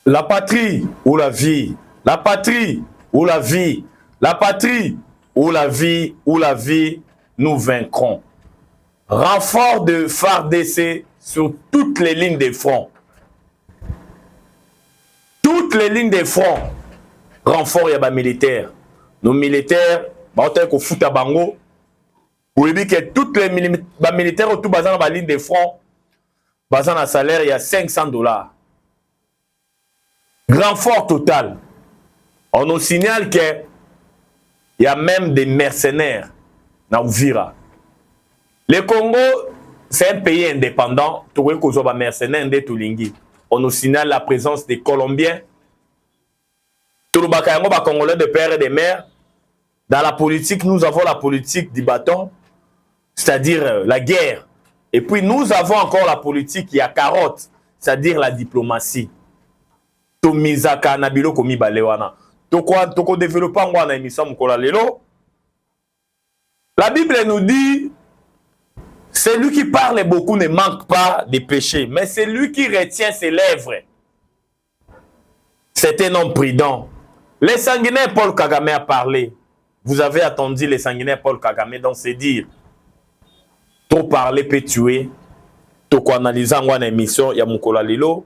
La patrie ou la vie, la patrie ou la vie, la patrie ou la vie, nous vaincrons. Renfort de FARDC sur toutes les lignes de front. Toutes les lignes de front. Renfort y a des militaires. Nos militaires, ils fout à bango. Vous voyez que toutes les militaires autour de la ligne de front, basant un salaire, il y a $500. Renfort total. On nous signale qu'il y a même des mercenaires dans Uvira. Le Congo, c'est un pays indépendant. On nous signale la présence des Colombiens. Tout le Congolais de père et de mère. Dans la politique, nous avons la politique du bâton, c'est-à-dire la guerre. Et puis nous avons encore la politique qui a carotte, c'est-à-dire la diplomatie. Tomizaka nabilo komi balewana. Toko développant na émission mukola lelo. La Bible nous dit, celui qui parle beaucoup ne manque pas de péché, mais celui qui retient ses lèvres, c'est un homme prudent. Les sanguinaires Paul Kagame a parlé. Vous avez attendu les sanguinaires Paul Kagame, donc c'est dire, trop parler peut tuer. Toko analyser en émission ya mukola lelo.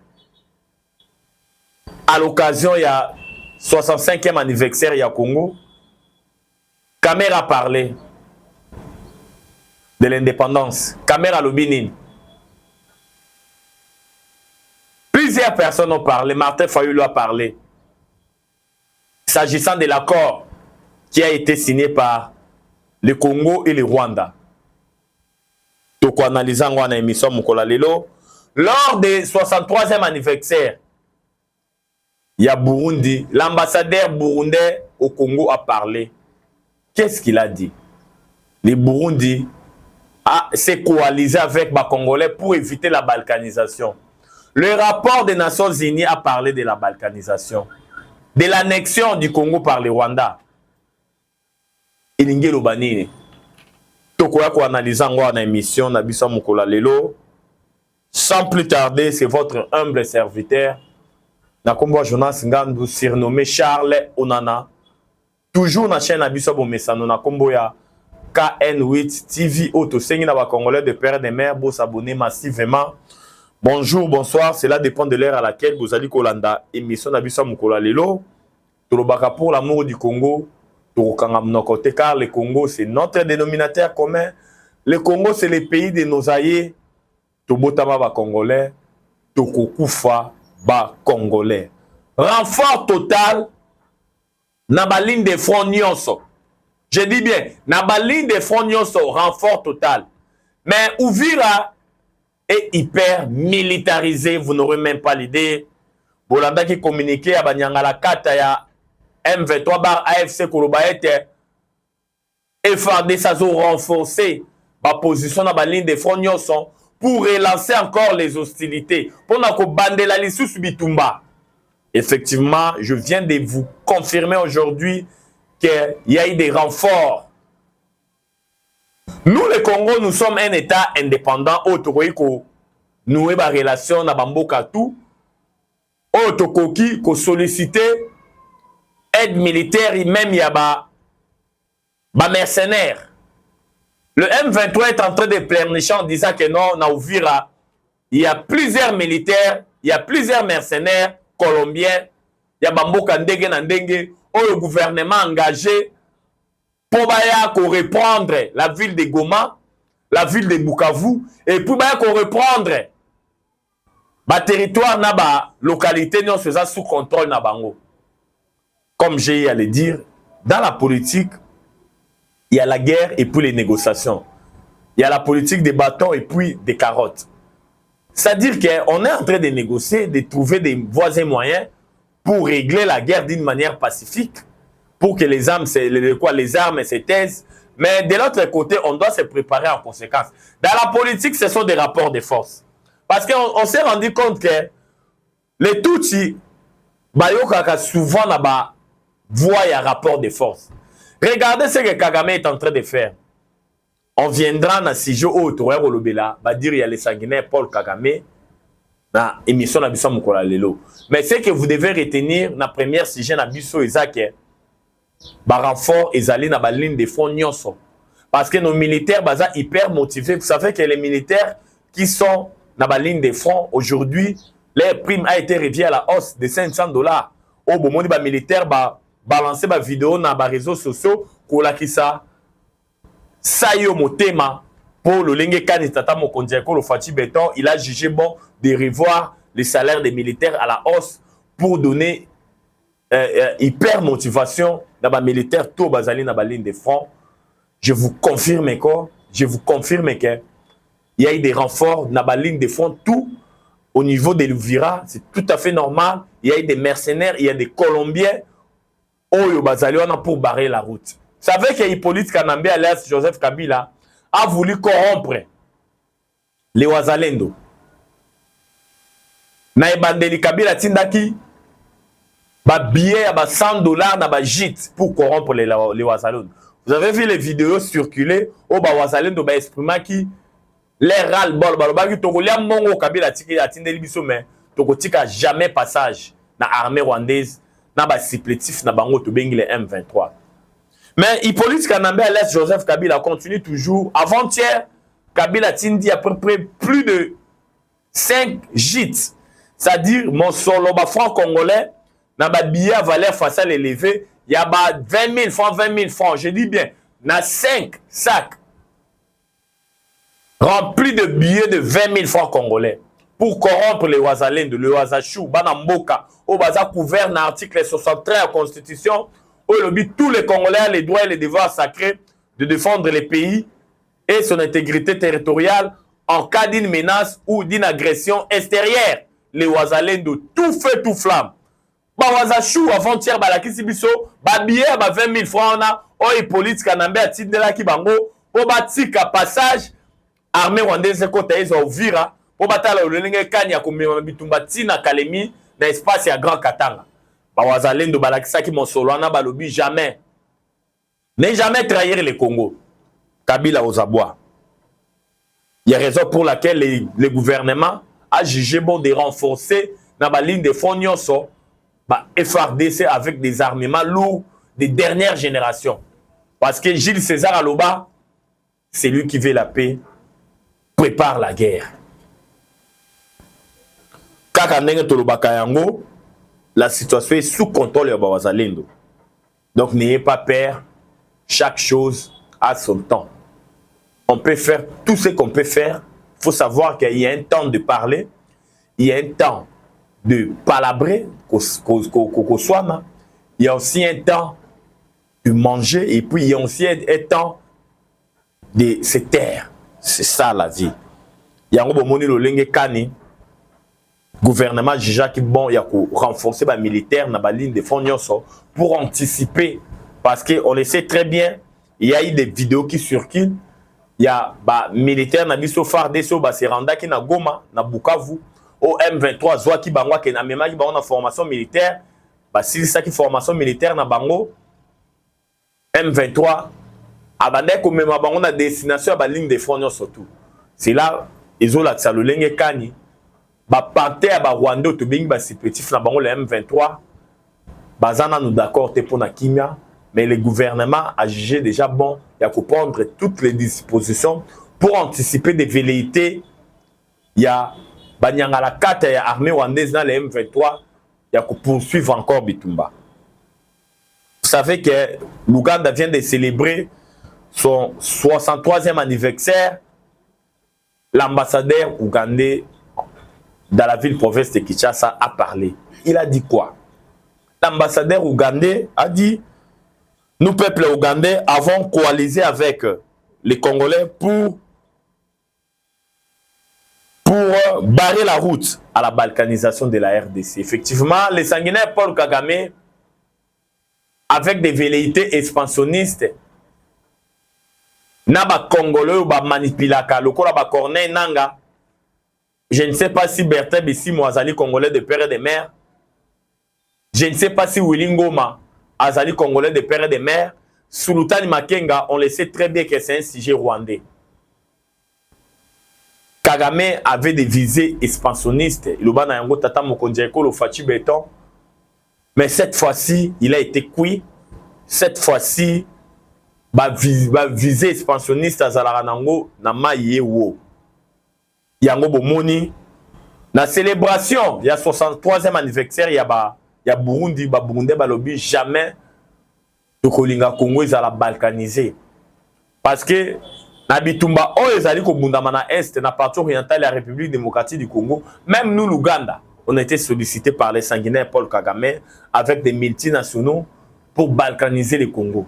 À l'occasion, il y a 65e anniversaire il y a Congo. Caméra parlé de l'indépendance. Caméra Lobinin. Plusieurs personnes ont parlé. Martin Fayulu a parlé. S'agissant de l'accord qui a été signé par le Congo et le Rwanda. Donc, analysant en émission Mukola Lelo. Lors du 63e anniversaire, il y a Burundi, l'ambassadeur burundais au Congo a parlé. Qu'est-ce qu'il a dit? Le Burundi s'est coalisé avec les Congolais pour éviter la balkanisation. Le rapport des Nations Unies a parlé de la balkanisation, de l'annexion du Congo par le Rwanda. Ilingelo Banini. Tokoya ko analyser en émission Nabisa Mukola Lelo. Sans plus tarder, c'est votre humble serviteur. Nakombo Jonas Ngandu surnommé Charles Onana. Toujours na chaîne Abiso Bomesano Nakombo ya KN8 TV Auto Sengi na ba Congolais de père et de mère, vous s'abonner massivement. Bonjour, bonsoir, cela dépend de l'heure à laquelle vous allez Kolanda émission Abiso Mukola Lelo. Tolobaka pour l'amour du Congo. Torokanga mnokote car le Congo c'est notre dénominateur commun. Le Congo c'est le pays de nos aïeux. Tobotama ba Congolais. Tokokufa ba Congolais. Renfort total na ba ligne de front nyonso. Je dis bien, na ba ligne de front nyonso, renfort total. Mais Uvira est hyper militarisé, vous n'aurez même pas l'idée. Bolanda qui communiquait à Banyangala Kata ya M23 bar AFC Kolobaete et FARDC ça ont renforcé ma position na ba ligne de front nyonso pour relancer encore les hostilités. Pour nous bander la liste Bitumba. Effectivement, je viens de vous confirmer aujourd'hui qu'il y a eu des renforts. Nous, le Congo, nous sommes un État indépendant. Nous avons une relation na Bamboka tout. Otokoki, ko solliciter aide militaire, même il y a ba mercenaires. Le M23 est en train de pleurnicher en disant que non, na Uvira, il y a plusieurs militaires, il y a plusieurs mercenaires colombiens, il y a Bamboka Ndenge na Ndenge, où le gouvernement engagé pour reprendre la ville de Goma, la ville de Bukavu, et pour reprendre le territoire, la localité, nous faisons sous contrôle na bango. Comme j'ai à le dire, dans la politique, il y a la guerre et puis les négociations. Il y a la politique des bâtons et puis des carottes. C'est-à-dire qu'on est en train de négocier, de trouver des voies et moyens pour régler la guerre d'une manière pacifique, pour que les armes se taisent. Mais de l'autre côté, on doit se préparer en conséquence. Dans la politique, ce sont des rapports de force. Parce qu'on s'est rendu compte que les Tutsis, souvent là-bas, voient un rapport de force. Regardez ce que Kagame est en train de faire. On viendra dans 6 jours au Torero Lobela, va dire il y a les sanguinaires Paul Kagame, na émission na biso mukula lelo. Mais ce que vous devez retenir na première sujet na biso ezake ba renfort ezali na ba ligne de front nyonso. Parce que nos militaires baza hyper motivés. Vous savez que les militaires qui sont dans la ligne de front aujourd'hui, leur prime a été revue à la hausse de $500. Au moment où les militaires balancer des vidéos dans les réseaux sociaux, pour la qui ça y est mon thème pour le lingue candidat mon condiako le Fatih Béton, il a jugé bon de revoir les salaires des militaires à la hausse pour donner hyper motivation dans les militaires tout basali dans la ligne de front. Je vous confirme que il y a eu des renforts dans la ligne de front, tout au niveau de l'Uvira, c'est tout à fait normal. Il y a eu des mercenaires, il y a des Colombiens pour barrer la route. Vous savez que Hippolyte Kanambe, alias Joseph Kabila, a voulu corrompre les Wazalendo. Naibandeli Kabila Tindaki, ba billet à $100 na ba gîte pour corrompre les Wazalendo. Vous avez vu les vidéos circuler au Wazalendo ba exprimer qui les ras-le-bol balobaki tokolia mongo Kabila tiki atindeli biso mais tokotika jamais passage na armée rwandaise na ba supplétif na bango to bengi les M23. Mais Hippolyte Kanambe alias Joseph Kabila continue toujours. Avant-hier, Kabila tindi à peu près plus de 5 gîtes. C'est-à-dire mon solo ba franc congolais na ba billet à valeur faciale élevée, il y a 20 000 francs, 20 000 francs, je dis bien, na 5 sacs rempli de billets de 20 000 francs congolais pour corrompre les Wazalendo, le Wazachou, Banamboka, au Baza couvert dans l'article 63 de la Constitution, où il dit tous les Congolais ont les droits et les devoirs sacrés de défendre les pays et son intégrité territoriale en cas d'une menace ou d'une agression extérieure. Les Wazalendo, tout feu, tout flamme. Ba Wazachou, avant-hier, Balakisi Biso, ba billet à 20 000 francs, on a, Hippolyte Kanambe à Tindela Kibango, au Batika passage. Armée rwandaise côté ils ont vira pour battre le lingue kanya comme bitumba tina kalemi dans espace ya Grand Katanga. Ba Wazalendo balakisa ki monsolwana balobi jamais. Ne jamais trahir le Congo. Kabila aux abois. Il y a raison pour laquelle le gouvernement a jugé bon de renforcer dans la ligne de front nyonso ba FRDC avec des armements lourds de dernière génération. Parce que Gilles César Aloba, c'est lui qui veut la paix. Prépare la guerre. Kaka ndenge tolobaka yango, la situation est sous contrôle ya Wazalendo. Donc n'ayez pas peur, chaque chose a son temps. On peut faire tout ce qu'on peut faire. Il faut savoir qu'il y a un temps de parler, il y a un temps de palabrer, il y a aussi un temps de manger et puis il y a aussi un temps de se taire. C'est ça la vie. Il y a un moment où le kani gouvernement juge qui bon il y a renforcer les militaires dans la ligne de front pour anticiper parce que on le sait très bien il y a eu des vidéos qui circulent il y a des militaires na biso FARDC ba se randa ki na Goma na Bukavu au M23 zwa ki bangwa ke na mema ki na formation militaire ba si ça qui formation militaire na bango M23 abandé comme même bango na destination à la ligne de front surtout. C'est là ils ont la salolenge kani ba parté à ba Rwanda to bingi ba supplétif na bango le M23 bazana nous d'accord te pour na kimia mais le gouvernement a jugé déjà bon il y a qu'à prendre toutes les dispositions pour anticiper des velléités. Il y a banyanga la carte ya armée rwandaise dans le M23 il y a qu'à poursuivre encore Bitumba. Vous savez que l'Ouganda vient de célébrer son 63e anniversaire. L'ambassadeur ougandais dans la ville-province de Kinshasa a parlé. Il a dit quoi? L'ambassadeur ougandais a dit nous, peuple ougandais, avons coalisé avec les Congolais pour barrer la route à la balkanisation de la RDC. Effectivement, les sanguinaires Paul Kagame, avec des velléités expansionnistes, Naba Congolais ou manipulaka lokola ba Corneille Nanga. Je ne sais pas si Bertin Bessi Moazali Congolais de père et de mère. Je ne sais pas si Willy Ngoma Azali Congolais de père et de mère. Sultani Makenga, on le sait très bien que c'est un sujet rwandais. Kagame avait des visées expansionnistes. Il a yango tata mokondiako le Fachi Béton. Mais cette fois-ci, il a été cuit. Cette fois-ci, visée expansionniste à Zalaranango na maïe wo. Yango bomoni. La célébration, il y a 63e anniversaire, il y a Burundi, Burundi balobi jamais de Kolinga Congo ils la balkaniser. Parce que na bitumba o ezali ko bundama na est na partie orientale de la République démocratique du Congo, même nous l'Ouganda, on a été sollicité par les sanguinaires Paul Kagame avec des multinationaux pour balkaniser le Congo.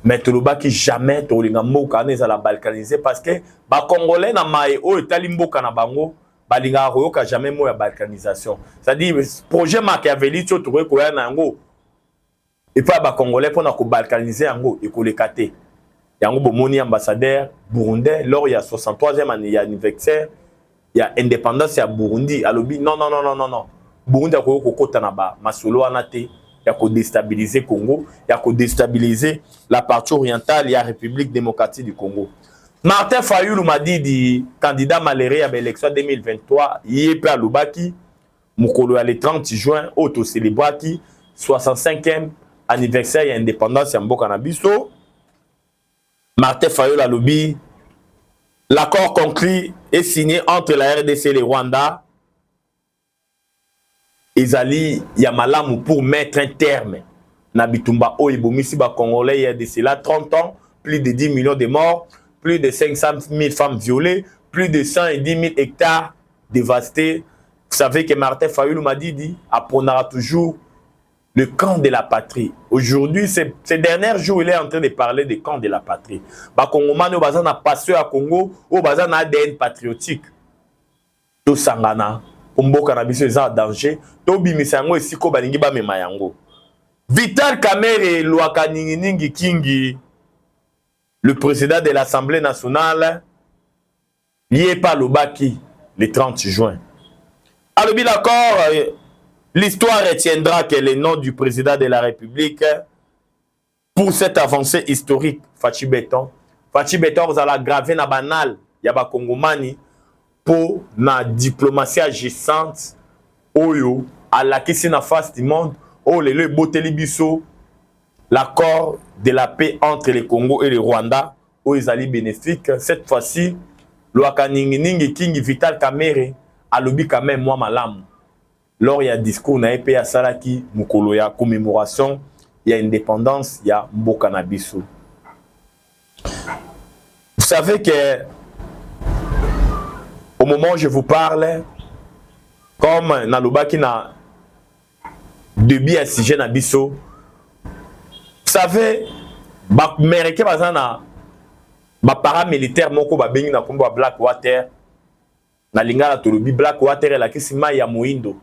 Mais toloba qui jamais tolinga moka na la balkaniser parce que ba congolais na mai o etali mboka na bango balinga royoka jamais mo ya balkanisation. C'est-à-dire projet Machiavelli to trouver ko ya nango et pas ba congolais pour na ko balkaniser yango et ko le katé. Yango bomoni ambassadeur burundais lors il y a 63e anniversaire il y a indépendance ya Burundi alobi non Burundi ko kokota na ba masolo anate ya ko déstabiliser Congo ya ko déstabiliser la partie orientale ya République démocratique du Congo. Martin Fayulu m'a dit candidat malheureux à l'élection 2023 yépe à Lubaki mukolo le 30 juin auto célébraki 65e anniversaire ya indépendance ya mboka na biso. Martin Fayulu a lobby. L'accord conclu est signé entre la RDC et le Rwanda. Ezali Yamalamu pour mettre un terme. Nabitumba Oibomisi ba Congolais il y a de cela 30 ans, plus de 10 millions de morts, plus de 500 000 femmes violées, plus de 110 000 hectares dévastés. Vous savez que Martin Fayulu m'a dit, apprenera toujours le camp de la patrie. Aujourd'hui, ces derniers jours, il est en train de parler du camp de la patrie. Ba Congomani au bazan a passé à Congo, au bazan a ADN patriotique. To sangana, umboka na biso eza danger. To bimisango esiko balingi ba mema yango. Vital Kamerhe Lwaka Ningi Kingi, le président de l'Assemblée nationale, lié par Lubaki le 30 juin. Alors, bien d'accord. L'histoire retiendra que le nom du président de la République pour cette avancée historique, Fachi Béton. Fachi Béton, vous allez graver na banal, yaba Kongomani, pour la diplomatie agissante, oyo, à la question na face du monde, oh, le Botelibiso, l'accord de la paix entre le Congo et le Rwanda, où ils allaient bénéfique. Cette fois-ci, Lwaka Ningi Kingi Vital Kamerhe, a lobby quand même moi malam. Lors il y a discours na EP à Salaki mukolo ya commémoration il y a indépendance il y a mboka na biso. Vous savez que au moment où je vous parle comme na lobaki na début à sujet na biso, vous savez ba américain bazana ba paramilitaire moko ba bengi na kombo Blackwater na lingala tolobi Blackwater la kisima ya Moindo.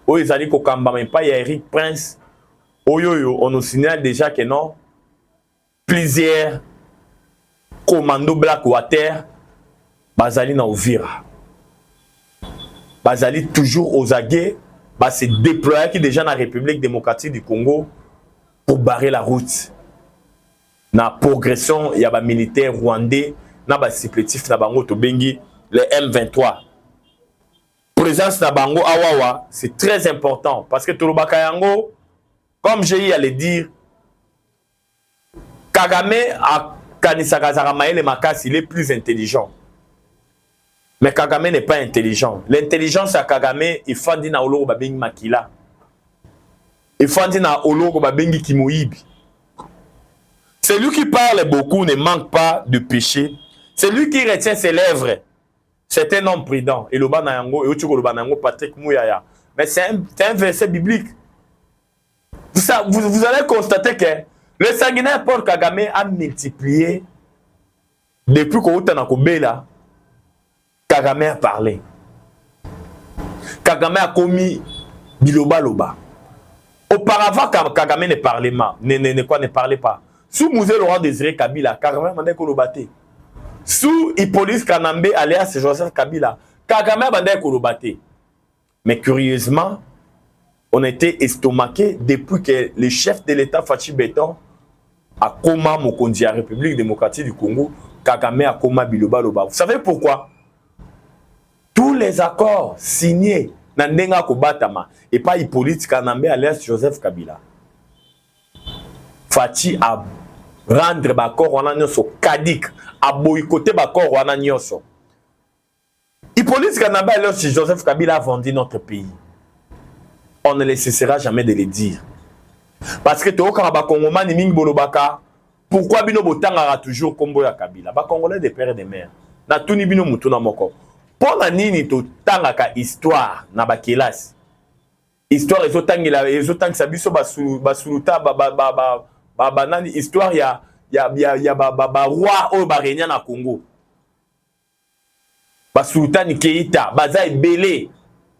Oh, ils allaient kokamba mais pas Eric Prince. Oh yo, on nous signale déjà que non. Plusieurs commandos Blackwater bazali na Uvira. Bazali toujours aux aguets, bah se déployer qui déjà dans la République démocratique du Congo pour barrer la route. Na progression, il y a des militaires rwandais, na ba supplétifs na bango to bengi le M23. Présence na bango awawa, c'est très important parce que Tolobaka yango, comme j'ai eu à le dire, Kagame a Kanisaka Zaramaele Makasi, il est plus intelligent. Mais Kagame n'est pas intelligent. L'intelligence à Kagame, il faut dire na ologo babengi Makila. Il faut dire na ologo babengi Kimoyibi. Celui qui parle beaucoup ne manque pas de péché. Celui qui retient ses lèvres, c'est un homme prudent. Et le Banayango, et Patrick Mouyaya. Mais c'est un verset biblique. Vous allez constater que le sanguinaire Paul Kagame a multiplié depuis qu'on a là. Kagame a parlé. Kagame a commis Biloba Loba. Auparavant, Kagame ne parlait pas. Ne parlait pas. Sous Mouzé Laurent Désiré Kabila, Kagame a Kolobate. Sous Hippolyte Kanambe, alias Joseph Kabila, Kagame a Kolobate. Mais curieusement, on était estomaqué depuis que le chef de l'État Fachi Béton a Koma Mokondi, la République démocratique du Congo, Kagame a Koma Biloba Loba. Vous savez pourquoi? tous les accords signés na ndenga kobatama et pas Hippolyte Kanambe alias Joseph Kabila. Fachi a rendre bakor wana nyoso kadik, a boycotter bakor wana nyoso. Hippolyte Kanambe alias Joseph Kabila a vendu notre pays. On ne cessera jamais de le dire. Parce que Toka Bakongomani Ming Bolobaka, pourquoi Bino Botanga toujours Kombo ya Kabila? Ba Congolais des pères et des mères. Na tuni Bino Mutuna Moko. Pour la nini to tangaka histoire na bakelas. Histoire ezotang sabiso basuluta banani histoire ya roi o barenya na Congo. Basultani Keita, baza ebele,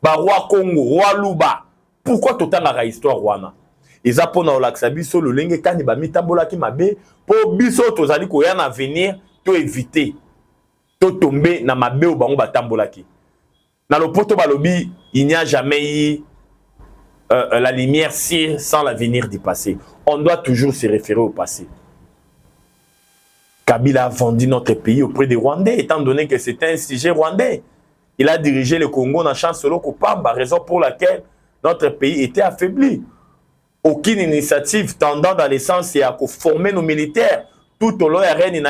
ba roi Congo, roi Luba. Pourquoi to tangaka histoire wana? Eza pona olakisa biso lolenge kani ba mitambolaki mabe po biso tozali koya na venir to éviter. Tomber na mabe ou bango batambolaki. Na lopoto balobi, il n'y a jamais eu la lumière sans l'avenir du passé. On doit toujours se référer au passé. Kabila a vendu notre pays auprès des Rwandais, étant donné que c'était un sujet rwandais. Il a dirigé le Congo dans Chancelo Kopamba, raison pour laquelle notre pays était affaibli. Aucune initiative tendant dans le sens à former nos militaires tout au long de la reine.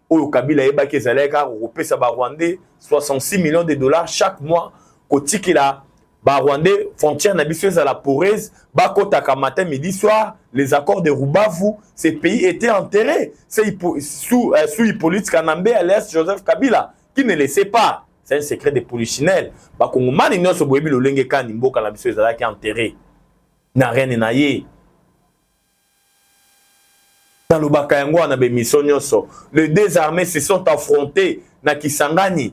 Au Kabila Ebake Zaleka, Europé Rwandais, 66 millions de dollars chaque mois. Koti Kila, Rwandais, frontière nabisseuse à la Porez, Bakotaka matin, midi, soir, les accords de Rubavu, ces pays étaient enterrés. C'est sous Hippolyte Kanambe, alias Joseph Kabila, qui ne le sait pas. C'est un secret de polichinelle. Bakongomani nyoso boyebi lolenge kani mboka nabisseuse qui est enterré. Na rien na ye. Dans le Bakayango, les deux armées se sont affrontées na Kisangani.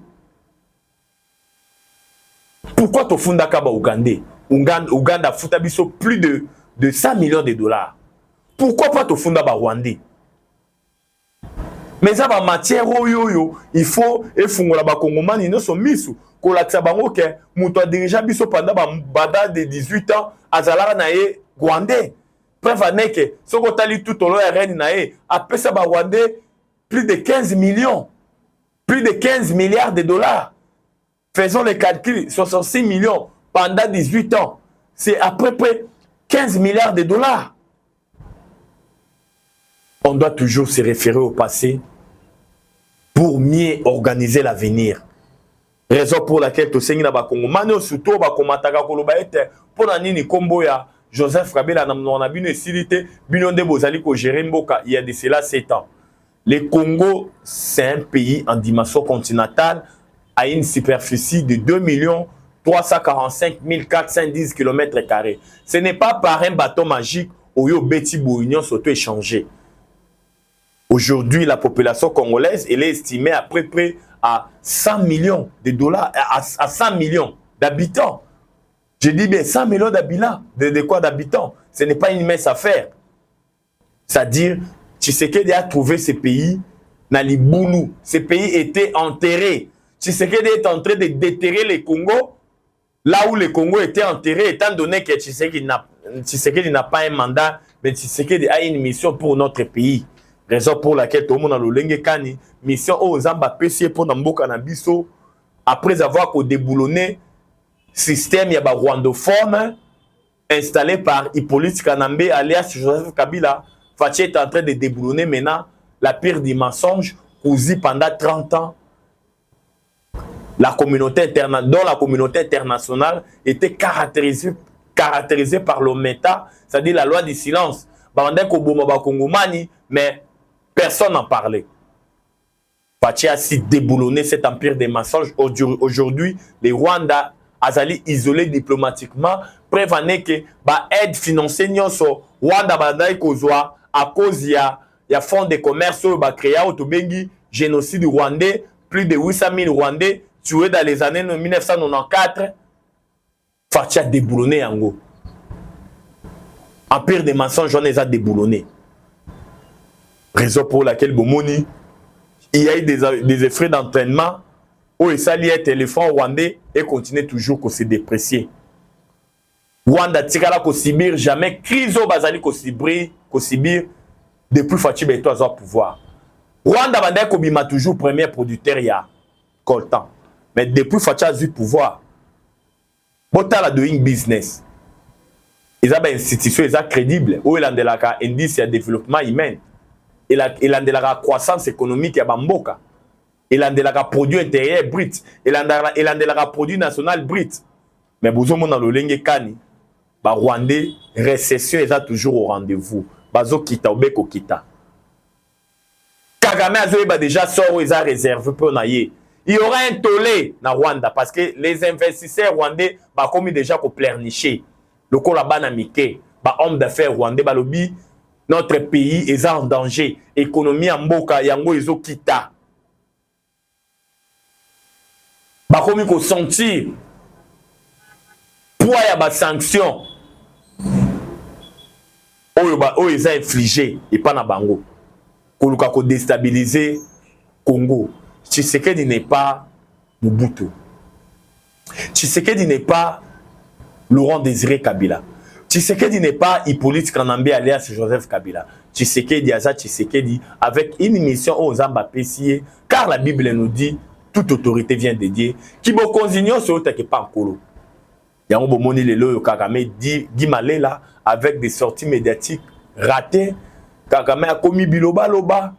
Pourquoi tu funda kaba Ougandais? Ouganda futa biso plus de 100 millions de dollars. Pourquoi pas tu funda ba Rwandais? Mais ça va matière oyoyo, il faut efungola ba Kongomani no so misu ko la tsabango ke muto dirija biso pendant bada de 18 ans azala na ye Rwandais. Preuve n'est que ce qu'on a lu tout au long de la reine nae, après ça, Rwandais, plus de 15 millions, plus de 15 milliards de dollars. Faisons les calculs, 66 millions pendant 18 ans. C'est à peu près 15 milliards de dollars. On doit toujours se référer au passé pour mieux organiser l'avenir. Raison pour laquelle tu sais que Congo, Mano surtout Bakomataka Kolobaete, pour la nini Komboya. Joseph Kabila on a une facilité, Binonde Bozali ko gérer Mboka il y a de cela 7 ans. Le Congo, c'est un pays en dimension continentale à une superficie de 2 345 410 km². Ce n'est pas par un bateau magique où yo beti bounion s'auto-échanger. Aujourd'hui, la population congolaise elle est estimée à peu près à 100 millions de dollars, à 100 millions d'habitants. Je dis bien 100 millions d'habitants, de quoi d'habitants? Ce n'est pas une mince affaire. C'est-à-dire, Tshisekedi a trouvé ce pays dans les Boulou. Ce pays était enterré. Tshisekedi est en train de déterrer le Congo, là où le Congo était enterré, étant donné que Tshisekedi n'a pas un mandat, mais Tshisekedi a une mission pour notre pays. Raison pour laquelle tout le monde a le Kani, mission aux Zamba PC pour Namboka Nabiso, après avoir déboulonné système yaba rwandophone installé par Hippolyte Kanambe alias Joseph Kabila. Fachi est en train de déboulonner maintenant la pire des mensonges cousu pendant 30 ans. La communauté internationale était caractérisée par l'omerta, c'est-à-dire la loi du silence. Mais personne n'en parlait. Fachi a si déboulonné cet empire des mensonges. Aujourd'hui, les Rwandais azali isolé diplomatiquement, prévenez que ba aide financière nyonso Rwanda bandai kozwa à cause ya fonds de commerce ba créé au Tobengi génocide rwandais, plus de 800 000 Rwandais tués dans les années 1994. Fachi a déboulonné yango. Empire des mensonges on les a déboulonné. Raison pour laquelle Bomoni il y a eu des effets d'entraînement. Et ça lié téléphone rwandais et continue toujours à se déprécier. Rwanda tikala ko subir jamais crise au bazali ko subir depuis Fachi Beto a pouvoir. Rwanda bandai ko bima toujours premier producteur ya coltan. Mais depuis Fachi a eu pouvoir, botala doing business. Ils ont une institution crédible où il a un indice de développement humain. Il a une croissance économique à Bamboka. Il a un produit intérieur brut. Il a un produit national brut. Mais vous avez dans le lingue kani, ba Rwandais récession est toujours au rendez-vous. Bazo kita obeko kita. Kagame a déjà sort ils a réservé pour naïe. Il y aura un tollé na Rwanda parce que les investisseurs rwandais ba commis déjà ko pleurnicher. Le ko la bana mike, ba homme d'affaires rwandais ba lobi notre pays est en danger, économie en mboka yango ezo kita. Ba commis ko sentir poids ya ba sanction. Oyo ils a infligé et pas na bango. Koluka ko déstabiliser Congo. Tshisekedi n'est pas Mobutu. Tshisekedi n'est pas Laurent Désiré Kabila. Tshisekedi n'est pas Hippolyte Kanambe alias Joseph Kabila. Tshisekedi Aza Tshisekedi avec une mission aux Ambapessier, car la Bible nous dit toute autorité vient de Dieu. Qui bo consignon sur le pas en colo. Yango bomoni lelo yo Kagame dit Malela avec des sorties médiatiques ratées. Kagame a commis biloba loba.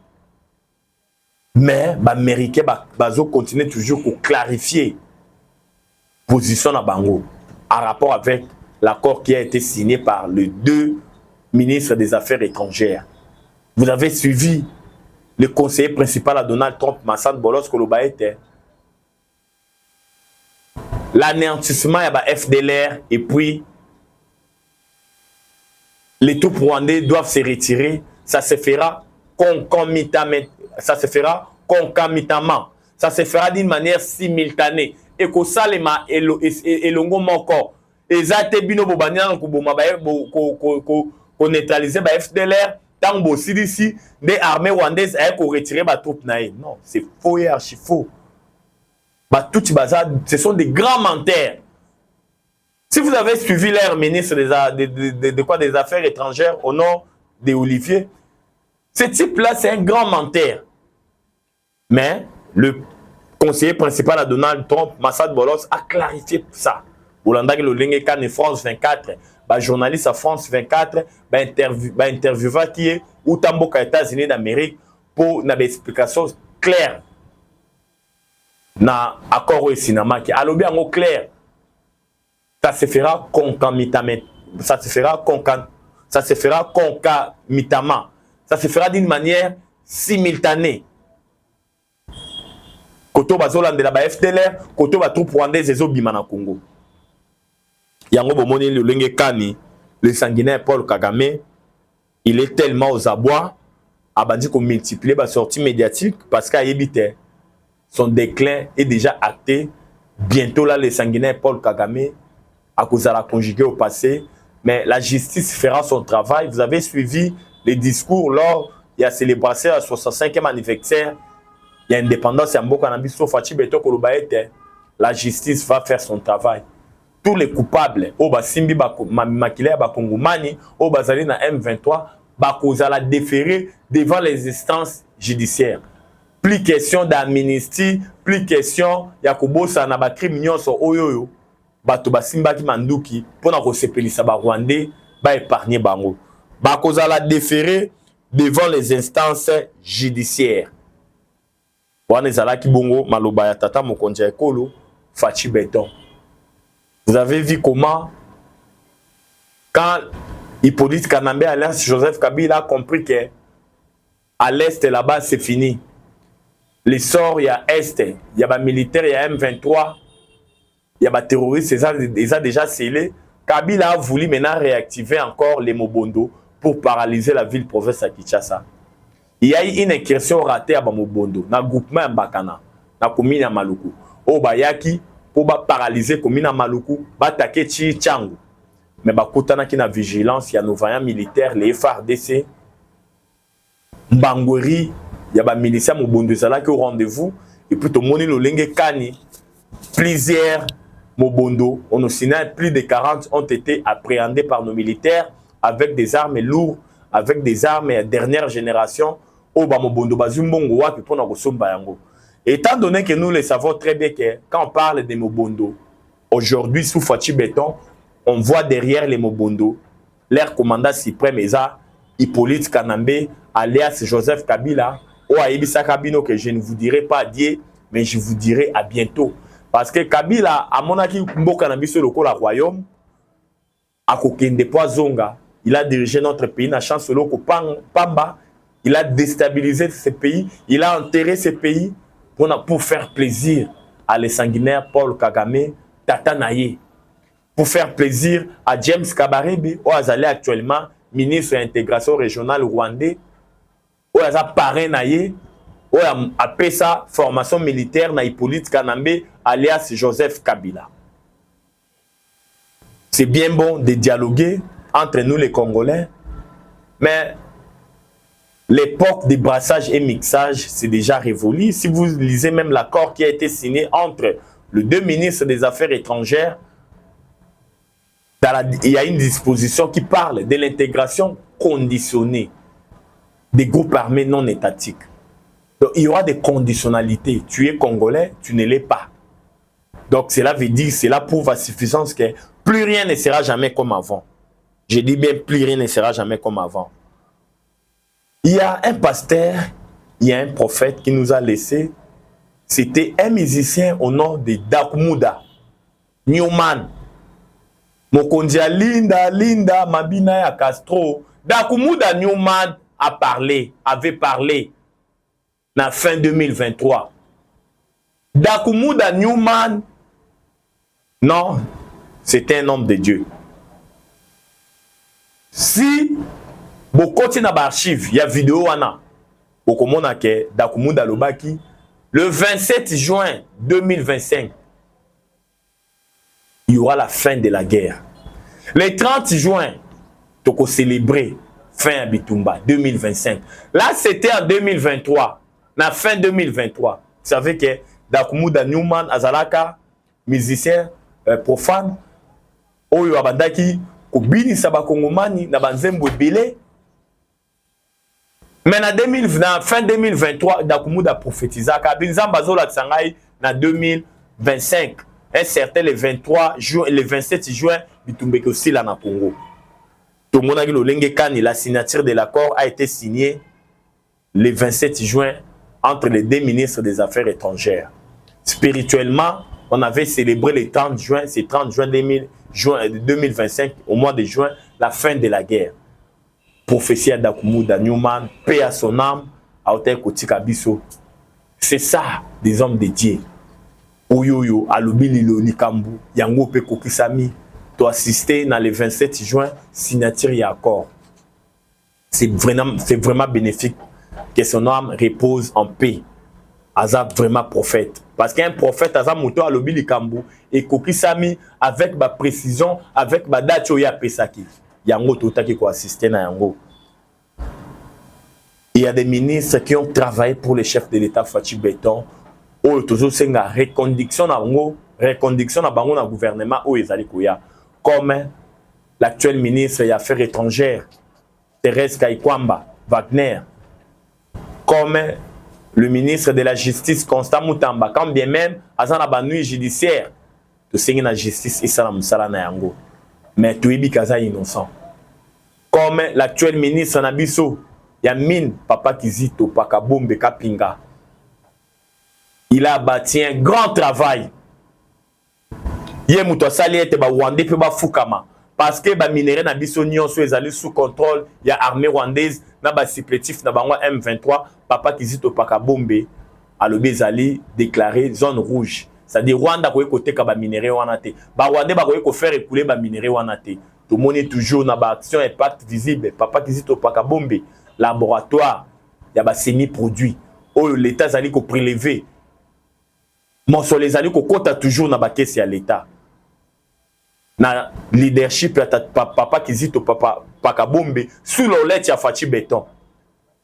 Mais les Américains continuent toujours à clarifier la position de Bango en rapport avec l'accord qui a été signé par les deux ministres des Affaires étrangères. Vous avez suivi le conseiller principal à Donald Trump, Massan Bolos Kolobaete. L'anéantissement de la FDLR et puis les troupes rwandais doivent se retirer. Ça se fera concomitamment. Ça se fera concomitamment. Ça se fera d'une manière simultanée. Et que ça, et longo moko. Et ça, te bino bobanya ko neutraliser ba FDLR. Tant que si d'ici des armées rwandaises aient ko retirer ba troupes naï. Non, c'est faux et archi faux. Ba tout bazar, ce sont des grands menteurs. Si vous avez suivi leur ministre des Affaires étrangères au nom de Olivier, ce type-là, c'est un grand menteur. Mais le conseiller principal à Donald Trump, Massad Bolos, a clarifié ça. Bolanda le Lingekan et France 24, bah, journaliste à France 24, bah, intervieweur qui est ou Tamboka États-Unis d'Amérique pour une explication claire. Na accord au cinéma qui a bien au clair. Ça se fera concomitamment. Ça se fera concomitamment. Ça se fera d'une manière simultanée. Koto bazoland de la FDLR, koto ba troupe rwandaise ezo bima na Congo. Yango bomoni le lenge kani, le sanguinaire Paul Kagame, il est tellement aux abois, abandi qu'on multiplie ba sortie médiatique parce qu'à Yébite, son déclin est déjà acté. Bientôt là, le sanguinaire Paul Kagame, à cause de la conjuguée au passé, mais la justice fera son travail. Vous avez suivi les discours lors de la célébration à 65e anniversaire. Il y a indépendance, la justice va faire son travail. Tous les coupables, au Basimbi Makile Bakongumani, au Bazali na M23, Bakozala déféré devant les instances judiciaires. Plus question d'amnistie, plus question Yakubo Sanaba criminels sur Oyoyo, Bato Basimba ki Manduki, pour na kosepelisa ba Rwandais, ba épargner bango. Bakozala déféré devant les instances judiciaires. Bongo, Malobaya Tata Mokonja Ekolo, Fachi Béton. Vous avez vu comment, quand Hippolyte Kanambe alias Joseph Kabila a compris que à l'est là-bas c'est fini. Les sorts, il y a est, il y a des militaires, il y a M23, il y a des terroristes, ils ont déjà scellé. Kabila a voulu maintenant réactiver encore les Mobondo pour paralyser la ville-province à Kinshasa. Il y a eu une incursion ratée à Mobondo, dans le groupement Mbakana, dans la commune de Maluku. Au Bayaki, pour paralyser la commune de Maluku, pour attaquer Tchangu. Mais il y a une vigilance, il y a nos vaillants militaires, les FARDC, Mbangweri, il y a des miliciens Mobondo qui sont au rendez-vous. Et puis tout le monde est Kani. Plusieurs Mobondo, on a signé plus de 40 ont été appréhendés par nos militaires avec des armes lourdes, avec des armes dernière génération. Au Mobondo, Bazumbongo, puis pour nous somba yango. Étant donné que nous le savons très bien que quand on parle de Mobondo, aujourd'hui sous Fachi Béton, on voit derrière les Mobondo, leur commandant suprême est Hippolyte Kanambe, alias Joseph Kabila, ou Aïbissa Kabino, que je ne vous dirai pas adieu, mais je vous dirai à bientôt. Parce que Kabila, à mon avis, Mbokanambiso le royaume, à Kokende Poazonga, il a dirigé notre pays, na chance loko Pamba, il a déstabilisé ce pays, il a enterré ce pays pour faire plaisir à les sanguinaires Paul Kagame, Tata Naye, pour faire plaisir à James Kabarebe, où Azali actuellement ministre de l'intégration régionale rwandais, où Azali parrain Naye, où a fait sa formation militaire na Hippolyte Kanambe, alias Joseph Kabila. C'est bien bon de dialoguer entre nous les Congolais, mais l'époque des brassages et mixages, c'est déjà révolu. Si vous lisez même l'accord qui a été signé entre les deux ministres des Affaires étrangères, il y a une disposition qui parle de l'intégration conditionnée des groupes armés non étatiques. Donc, il y aura des conditionnalités. Tu es Congolais, tu ne l'es pas. Donc, cela veut dire, cela prouve à suffisance que plus rien ne sera jamais comme avant. Je dis bien, plus rien ne sera jamais comme avant. Il y a un pasteur, il y a un prophète qui nous a laissé. C'était un musicien au nom de Dakumuda Newman. Mokondia Linda, Linda, Mabina ya Castro. Dakumuda Newman avait parlé na fin 2023. Dakumuda Newman, non, c'était un homme de Dieu. Si Bokoti na archive, il y a vidéo wana. Bokomona ke Dakumuda Lobaki, le 27 juin 2025, il y aura la fin de la guerre. Le 30 juin, toko célébrer fin à Bitumba 2025. Là, c'était en 2023. La fin 2023. Vous savez que Dakumuda Newman Azalaka, musicien profane, oyo abandaki kobini sabakongomani na banzembo ebele. Mais en fin 2023, Dakumuda prophétisaka binzamba zola tsangai na 2025. Un certain le 23 juin, le 27 juin, Bitumbeke aussi là na Congo. Tout le monde a dit la signature de l'accord a été signée le 27 juin entre les deux ministres des Affaires étrangères. Spirituellement, on avait célébré le 30 juin, c'est 30 juin 2025, au mois de juin, la fin de la guerre. Prophétie à Dakumuda Newman, paix à son âme, à Hotel Kotika Biso. C'est ça, des hommes de Dieu. Oyoyo, Alobili Likambu, Yango Pe Kokisami, tu assister dans le 27 juin, signature et accord. C'est vraiment bénéfique que son âme repose en paix. Aza vraiment prophète. Parce qu'un prophète, Aza Moto Alobili Likambu, et Kokisami, avec ma précision, avec ma date, Oya Pesaki. Yango Totaki ko assister na Yango. Il y a des ministres qui ont travaillé pour le chef de l'État Fachi Béton. Ou toujours c'est une reconduction na bango na gouvernement ou ezali koya. Comme l'actuel ministre des Affaires étrangères Thérèse Kaikwamba Wagner. Comme le ministre de la Justice Constant Mutamba. Quand bien même azana ba nuit judiciaire to sengi na justice isala musala na yango. Mais Touibi Kaza innocent. Comme l'actuel ministre Nabiso, Yamin Papa Kizito Pakabombe Kapinga. Il a bâti un grand travail. Yemuto sali ete ba Rwandais pe ba Fukama. Parce que ba minéraux Nabiso nyonso ezali sous contrôle, il y a armée rwandaise na ba supplétif na bango M23, Papa Kizito Pakabombe alobi ezali déclaré zone rouge. C'est-à-dire Rwanda koye côté ka ba minéraux wana te. Ba Rwandais ba koye ko faire écouler ba minéraux wana te. Tout le monde est toujours dans l'action impact visible. Papa Kizito Pakabombe, laboratoire, il y a des semi-produits. Oh, l'État zali ko prélever. Mon sur les alliés ko compte toujours dans la caisse à l'État. Na leadership ya Papa Kizito Pakabombe sous l'olette ya Fachi Béton.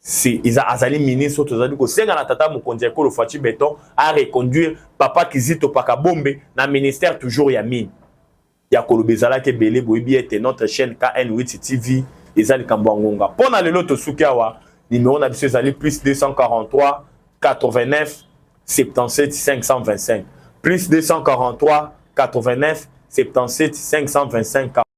C'est ils azali ministre tozali ko senga na tata mokonzi ko le Fachi Béton à reconduire Papa Kizito Pakabombe na ministère toujours ya mine. Ya kolobezala ke belé boyebi ete notre chaîne KN8 TV ezali kambwangonga. Pona lelo to sukiawa numéro na biso ezali plus 243 89 77 525. Plus 243 89 77 525